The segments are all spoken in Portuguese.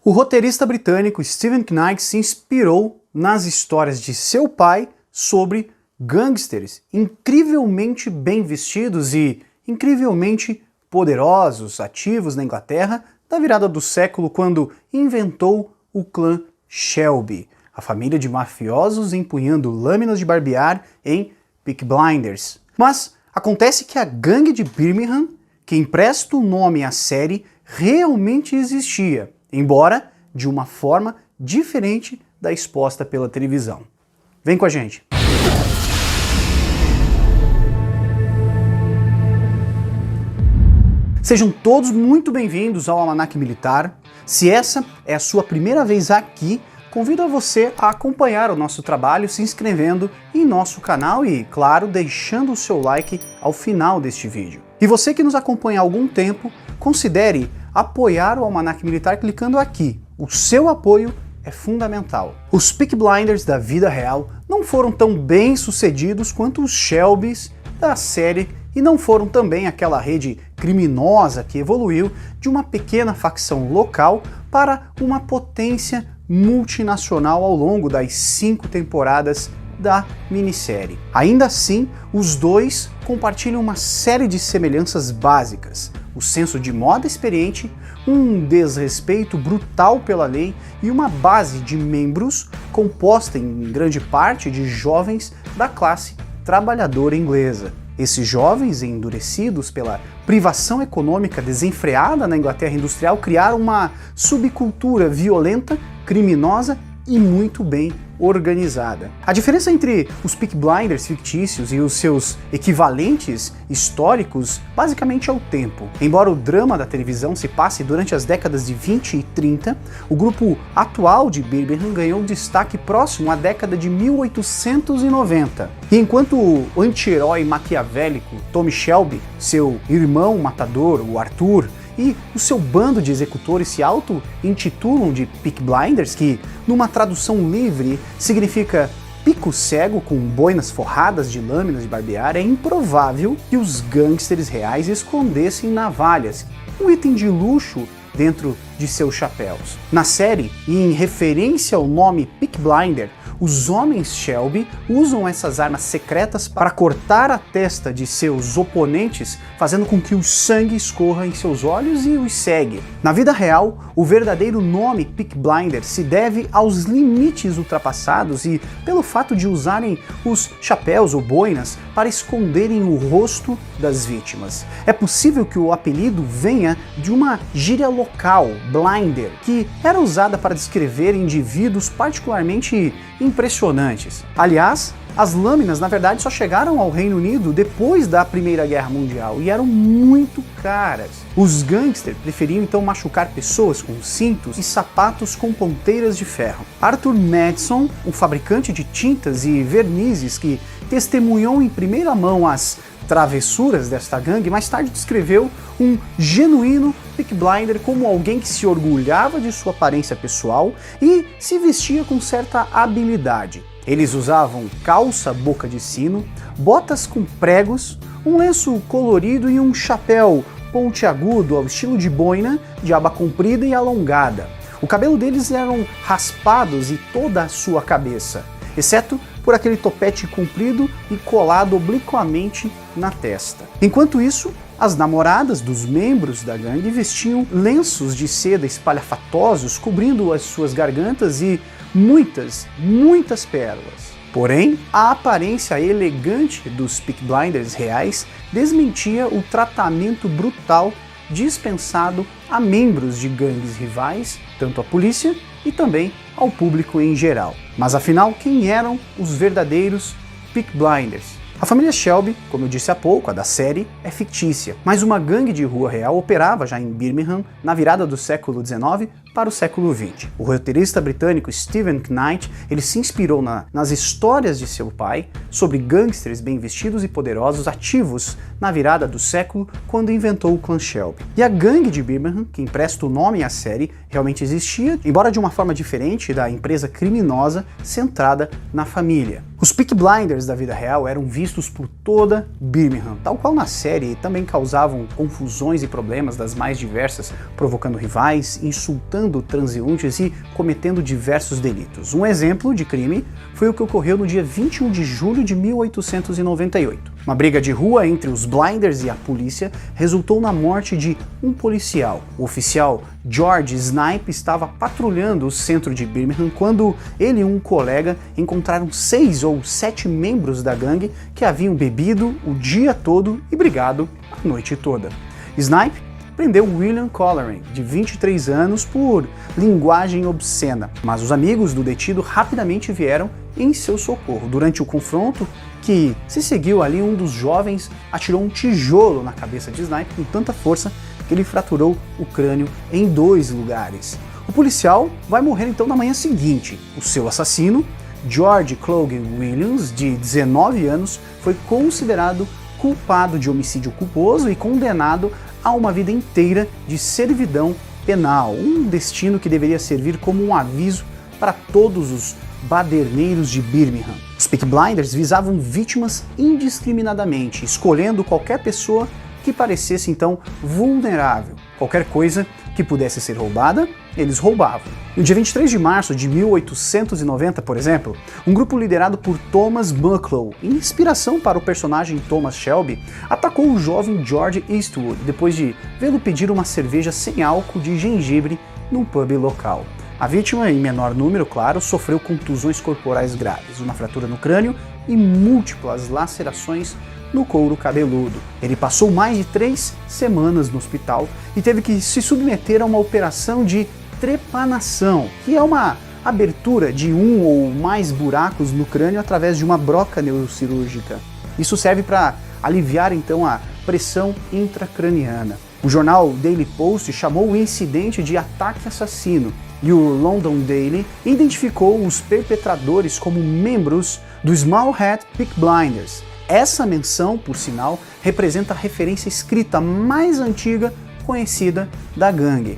O roteirista britânico Steven Knight se inspirou nas histórias de seu pai sobre gangsters incrivelmente bem vestidos e incrivelmente poderosos, ativos na Inglaterra da virada do século, quando inventou o clã Shelby, a família de mafiosos empunhando lâminas de barbear em Peaky Blinders. Mas acontece que a gangue de Birmingham, que empresta o nome à série, realmente existia, embora de uma forma diferente da exposta pela televisão. Vem com a gente! Sejam todos muito bem-vindos ao Almanac Militar. Se essa é a sua primeira vez aqui, convido a você a acompanhar o nosso trabalho se inscrevendo em nosso canal e, claro, deixando o seu like ao final deste vídeo. E você que nos acompanha há algum tempo, considere apoiar o Almanac Militar clicando aqui. O seu apoio é fundamental. Os Peaky Blinders da vida real não foram tão bem sucedidos quanto os Shelbys da série e não foram também aquela rede criminosa que evoluiu de uma pequena facção local para uma potência multinacional ao longo das 5 temporadas da minissérie. Ainda assim, os dois compartilham uma série de semelhanças básicas: o senso de moda experiente, um desrespeito brutal pela lei e uma base de membros composta em grande parte de jovens da classe trabalhadora inglesa. Esses jovens, endurecidos pela privação econômica desenfreada na Inglaterra industrial, criaram uma subcultura violenta, criminosa e muito bem organizada. A diferença entre os Peaky Blinders fictícios e os seus equivalentes históricos basicamente é o tempo. Embora o drama da televisão se passe durante as décadas de 20 e 30, o grupo atual de Birmingham ganhou destaque próximo à década de 1890. E enquanto o anti-herói maquiavélico Tommy Shelby, seu irmão matador, o Arthur, e o seu bando de executores se auto-intitulam de Peaky Blinders, que numa tradução livre significa pico cego com boinas forradas de lâminas de barbear, é improvável que os gangsters reais escondessem navalhas, um item de luxo dentro de seus chapéus. Na série, e em referência ao nome Peaky Blinder, os homens Shelby usam essas armas secretas para cortar a testa de seus oponentes, fazendo com que o sangue escorra em seus olhos e os cegue. Na vida real, o verdadeiro nome Peaky Blinder se deve aos limites ultrapassados e pelo fato de usarem os chapéus ou boinas para esconderem o rosto das vítimas. É possível que o apelido venha de uma gíria local, blinder, que era usada para descrever indivíduos particularmente impressionantes. Aliás, as lâminas na verdade só chegaram ao Reino Unido depois da Primeira Guerra Mundial e eram muito caras. Os gangsters preferiam então machucar pessoas com cintos e sapatos com ponteiras de ferro. Arthur Madison, um fabricante de tintas e vernizes que testemunhou em primeira mão as travessuras desta gangue, mais tarde descreveu um genuíno Peaky Blinder como alguém que se orgulhava de sua aparência pessoal e se vestia com certa habilidade. Eles usavam calça boca de sino, botas com pregos, um lenço colorido e um chapéu pontiagudo ao estilo de boina, de aba comprida e alongada. O cabelo deles eram raspados e toda a sua cabeça, exceto por aquele topete comprido e colado obliquamente na testa. Enquanto isso, as namoradas dos membros da gangue vestiam lenços de seda espalhafatosos cobrindo as suas gargantas e muitas pérolas. Porém, a aparência elegante dos Peaky Blinders reais desmentia o tratamento brutal dispensado a membros de gangues rivais, tanto à polícia e também ao público em geral. Mas afinal, quem eram os verdadeiros Peaky Blinders? A família Shelby, como eu disse há pouco, a da série, é fictícia, mas uma gangue de rua real operava já em Birmingham na virada do século XIX para o século XX. O roteirista britânico Steven Knight, ele se inspirou nas histórias de seu pai sobre gangsters bem vestidos e poderosos ativos na virada do século, quando inventou o clã Shelby. E a gangue de Birmingham, que empresta o nome à série, realmente existia, embora de uma forma diferente da empresa criminosa centrada na família. Os Peaky Blinders da vida real eram vistos por toda Birmingham, tal qual na série, e também causavam confusões e problemas das mais diversas, provocando rivais, insultando assaltando transeuntes e cometendo diversos delitos. Um exemplo de crime foi o que ocorreu no dia 21 de julho de 1898. Uma briga de rua entre os Blinders e a polícia resultou na morte de um policial. O oficial George Snipe estava patrulhando o centro de Birmingham quando ele e um colega encontraram 6 ou 7 membros da gangue que haviam bebido o dia todo e brigado a noite toda. Snipe prendeu William Colleran, de 23 anos, por linguagem obscena, mas os amigos do detido rapidamente vieram em seu socorro. Durante o confronto que se seguiu ali, um dos jovens atirou um tijolo na cabeça de Snipe com tanta força que ele fraturou o crânio em 2 lugares. O policial vai morrer então na manhã seguinte. O seu assassino, George Clogan Williams, de 19 anos, foi considerado culpado de homicídio culposo e condenado a uma vida inteira de servidão penal, um destino que deveria servir como um aviso para todos os baderneiros de Birmingham. Os Peaky Blinders visavam vítimas indiscriminadamente, escolhendo qualquer pessoa que parecesse então vulnerável. Qualquer coisa que pudesse ser roubada, eles roubavam. No dia 23 de março de 1890, por exemplo, um grupo liderado por Thomas Mucklow, inspiração para o personagem Thomas Shelby, atacou o jovem George Eastwood depois de vê-lo pedir uma cerveja sem álcool de gengibre num pub local. A vítima, em menor número, claro, sofreu contusões corporais graves, uma fratura no crânio e múltiplas lacerações no couro cabeludo. Ele passou mais de 3 semanas no hospital e teve que se submeter a uma operação de trepanação, que é uma abertura de um ou mais buracos no crânio através de uma broca neurocirúrgica. Isso serve para aliviar então a pressão intracraniana. O jornal Daily Post chamou o incidente de ataque assassino e o London Daily identificou os perpetradores como membros do Small Hat Peaky Blinders. Essa menção, por sinal, representa a referência escrita mais antiga conhecida da gangue.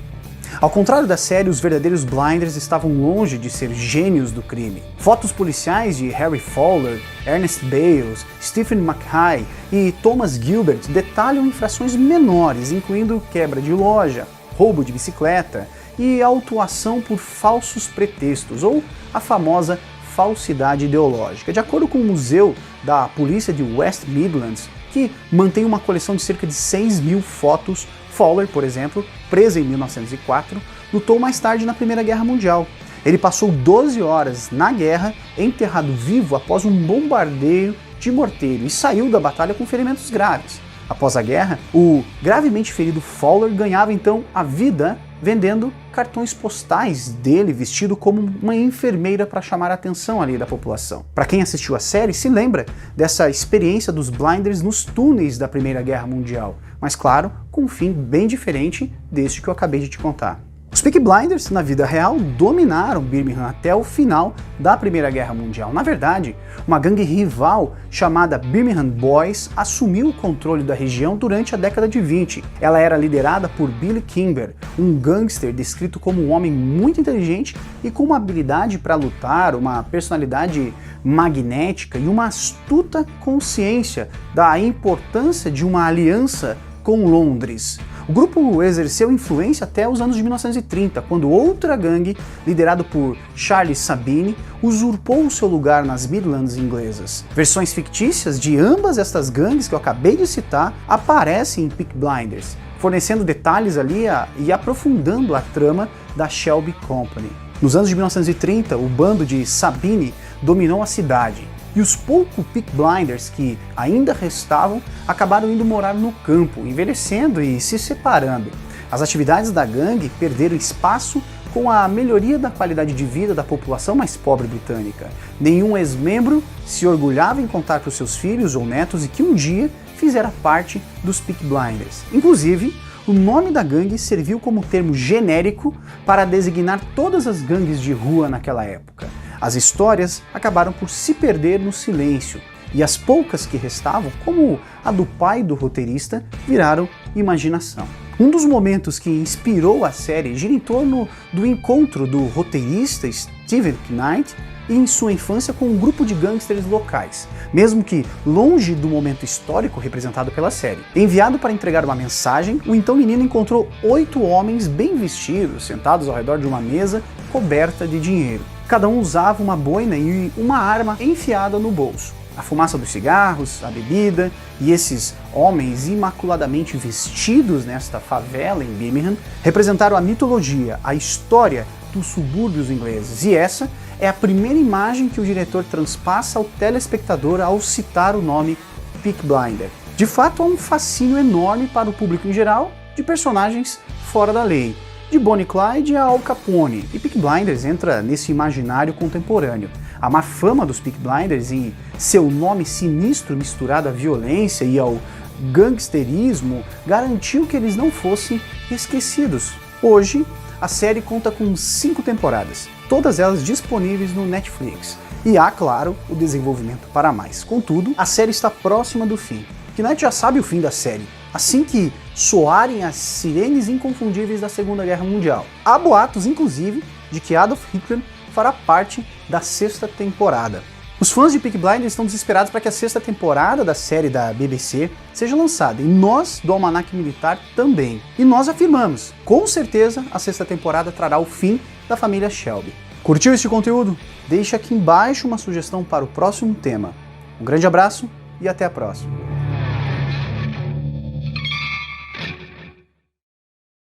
Ao contrário da série, os verdadeiros Blinders estavam longe de ser gênios do crime. Fotos policiais de Harry Fowler, Ernest Bales, Stephen Mackay e Thomas Gilbert detalham infrações menores, incluindo quebra de loja, roubo de bicicleta e autuação por falsos pretextos, ou a famosa falsidade ideológica. De acordo com o Museu da Polícia de West Midlands, que mantém uma coleção de cerca de 6.000 fotos, Fowler, por exemplo, preso em 1904, lutou mais tarde na Primeira Guerra Mundial. Ele passou 12 horas na guerra, enterrado vivo após um bombardeio de morteiro, e saiu da batalha com ferimentos graves. Após a guerra, o gravemente ferido Fowler ganhava então a vida vendendo cartões postais dele vestido como uma enfermeira para chamar a atenção ali da população. Para quem assistiu a série, se lembra dessa experiência dos Blinders nos túneis da Primeira Guerra Mundial, mas claro, com um fim bem diferente deste que eu acabei de te contar. Os Peaky Blinders, na vida real, dominaram Birmingham até o final da Primeira Guerra Mundial. Na verdade, uma gangue rival chamada Birmingham Boys assumiu o controle da região durante a década de 20. Ela era liderada por Billy Kimber, um gangster descrito como um homem muito inteligente e com uma habilidade para lutar, uma personalidade magnética e uma astuta consciência da importância de uma aliança com Londres. O grupo exerceu influência até os anos de 1930, quando outra gangue, liderada por Charles Sabine, usurpou seu lugar nas Midlands inglesas. Versões fictícias de ambas estas gangues que eu acabei de citar aparecem em Peaky Blinders, fornecendo detalhes ali e aprofundando a trama da Shelby Company. Nos anos de 1930, o bando de Sabine dominou a cidade, e os poucos Peaky Blinders que ainda restavam acabaram indo morar no campo, envelhecendo e se separando. As atividades da gangue perderam espaço com a melhoria da qualidade de vida da população mais pobre britânica. Nenhum ex-membro se orgulhava em contar para os seus filhos ou netos e que um dia fizera parte dos Peaky Blinders. Inclusive, o nome da gangue serviu como termo genérico para designar todas as gangues de rua naquela época. As histórias acabaram por se perder no silêncio, e as poucas que restavam, como a do pai do roteirista, viraram imaginação. Um dos momentos que inspirou a série gira em torno do encontro do roteirista Steven Knight em sua infância com um grupo de gangsters locais, mesmo que longe do momento histórico representado pela série. Enviado para entregar uma mensagem, o então menino encontrou 8 homens bem vestidos, sentados ao redor de uma mesa coberta de dinheiro. Cada um usava uma boina e uma arma enfiada no bolso. A fumaça dos cigarros, a bebida e esses homens imaculadamente vestidos nesta favela em Birmingham representaram a mitologia, a história dos subúrbios ingleses. E essa é a primeira imagem que o diretor transpassa ao telespectador ao citar o nome Peaky Blinders. De fato, há um fascínio enorme para o público em geral de personagens fora da lei, de Bonnie e Clyde a Al Capone, e Peaky Blinders entra nesse imaginário contemporâneo. A má fama dos Peaky Blinders e seu nome sinistro misturado à violência e ao gangsterismo garantiu que eles não fossem esquecidos. Hoje, a série conta com 5 temporadas, todas elas disponíveis no Netflix. E há, claro, o desenvolvimento para mais. Contudo, a série está próxima do fim. Knight já sabe o fim da série, assim que soarem as sirenes inconfundíveis da Segunda Guerra Mundial. Há boatos, inclusive, de que Adolf Hitler fará parte da 6ª temporada. Os fãs de Peaky Blinders estão desesperados para que a 6ª temporada da série da BBC seja lançada, e nós, do Almanac Militar, também. E nós afirmamos, com certeza a 6ª temporada trará o fim da família Shelby. Curtiu este conteúdo? Deixe aqui embaixo uma sugestão para o próximo tema. Um grande abraço e até a próxima.